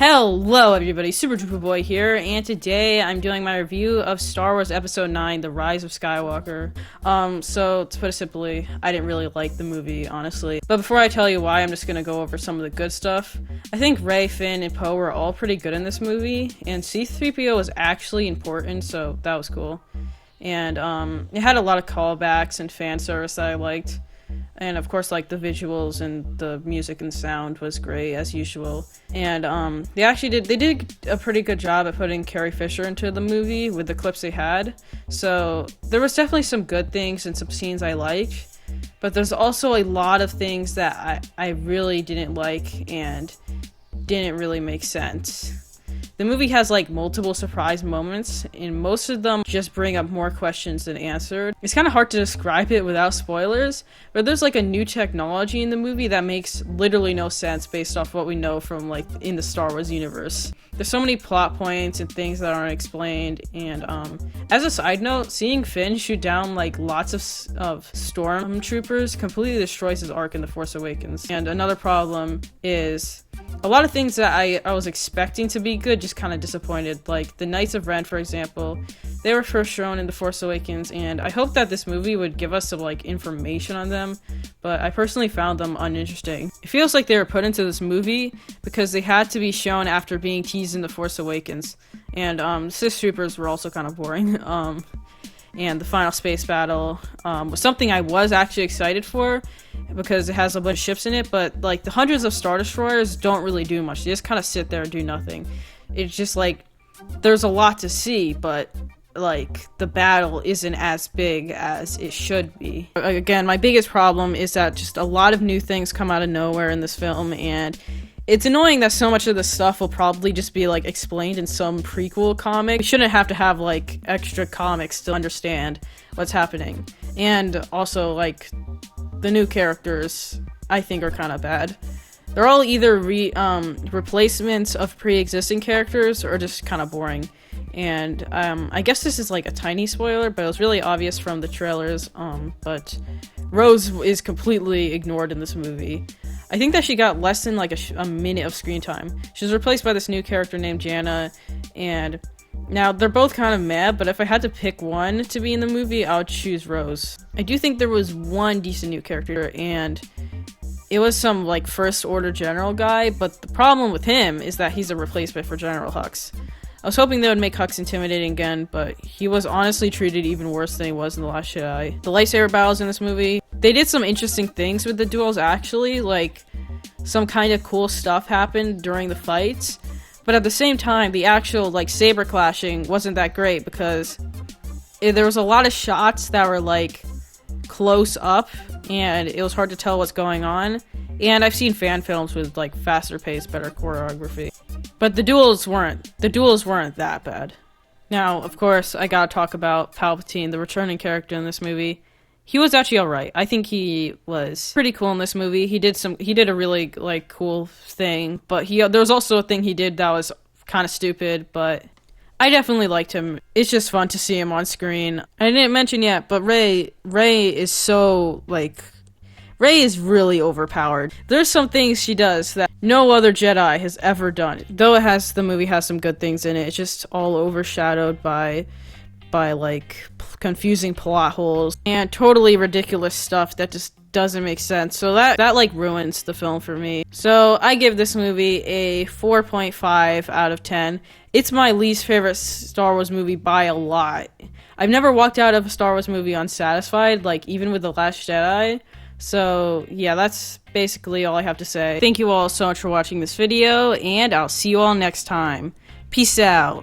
Hello everybody, Super Duper Boy here, and today I'm doing my review of Star Wars Episode 9, The Rise of Skywalker. So to put it simply, I didn't really like the movie, honestly. But before I tell you why, I'm just gonna go over some of the good stuff. I think Rey, Finn, and Poe were all pretty good in this movie, and C-3PO was actually important, so that was cool. And it had a lot of callbacks and fan service that I liked. And of course, like, the visuals and the music and sound was great as usual. And they did a pretty good job at putting Carrie Fisher into the movie with the clips they had. So there was definitely some good things and some scenes I liked, but there's also a lot of things that I really didn't like and didn't really make sense. The movie has like multiple surprise moments, and most of them just bring up more questions than answered. It's kind of hard to describe it without spoilers, but there's like a new technology in the movie that makes literally no sense based off what we know from like in the Star Wars universe. There's so many plot points and things that aren't explained, and as a side note, seeing Finn shoot down like lots of stormtroopers completely destroys his arc in The Force Awakens. And another problem is a lot of things that I was expecting to be good just kind of disappointed. Like the Knights of Ren, for example, they were first shown in The Force Awakens, and I hope that this movie would give us some like information on them, but I personally found them uninteresting. It feels like they were put into this movie because they had to be shown after being teased in The Force Awakens. And Sith Troopers were also kind of boring. And the final space battle was something I was actually excited for because it has a bunch of ships in it, but like the hundreds of Star Destroyers don't really do much. They just kind of sit there and do nothing. It's just like there's a lot to see, but like the battle isn't as big as it should be. Again, my biggest problem is that just a lot of new things come out of nowhere in this film, and it's annoying that so much of the stuff will probably just be like explained in some prequel comic. We shouldn't have to have like extra comics to understand what's happening. And also, like, the new characters I think are kind of bad. They're all either replacements of pre-existing characters or just kind of boring. And I guess this is like a tiny spoiler, but it was really obvious from the trailers. But Rose is completely ignored in this movie. I think that she got less than like a minute of screen time. She was replaced by this new character named Janna, and now they're both kind of mad, but if I had to pick one to be in the movie, I would choose Rose. I do think there was one decent new character, and it was some like First Order General guy, but the problem with him is that he's a replacement for General Hux. I was hoping they would make Hux intimidating again, but he was honestly treated even worse than he was in The Last Jedi. The lightsaber battles in this movie, they did some interesting things with the duels actually, like some kind of cool stuff happened during the fights, but at the same time, the actual like saber clashing wasn't that great because there was a lot of shots that were like close up, and it was hard to tell what's going on. And I've seen fan films with like faster pace, better choreography. But the duels weren't that bad. Now, of course, I gotta talk about Palpatine, the returning character in this movie. He was actually alright. I think he was pretty cool in this movie. He did a really like cool thing, but there was also a thing he did that was kind of stupid, but I definitely liked him. It's just fun to see him on screen. I didn't mention yet, but Rey is so like Rey is really overpowered. There's some things she does that no other Jedi has ever done. Though the movie has some good things in it, it's just all overshadowed by like confusing plot holes and totally ridiculous stuff that just doesn't make sense. So that like ruins the film for me. So I give this movie a 4.5 out of 10. It's my least favorite Star Wars movie by a lot. I've never walked out of a Star Wars movie unsatisfied, like even with The Last Jedi. So yeah, that's basically all I have to say. Thank you all so much for watching this video, and I'll see you all next time. Peace out.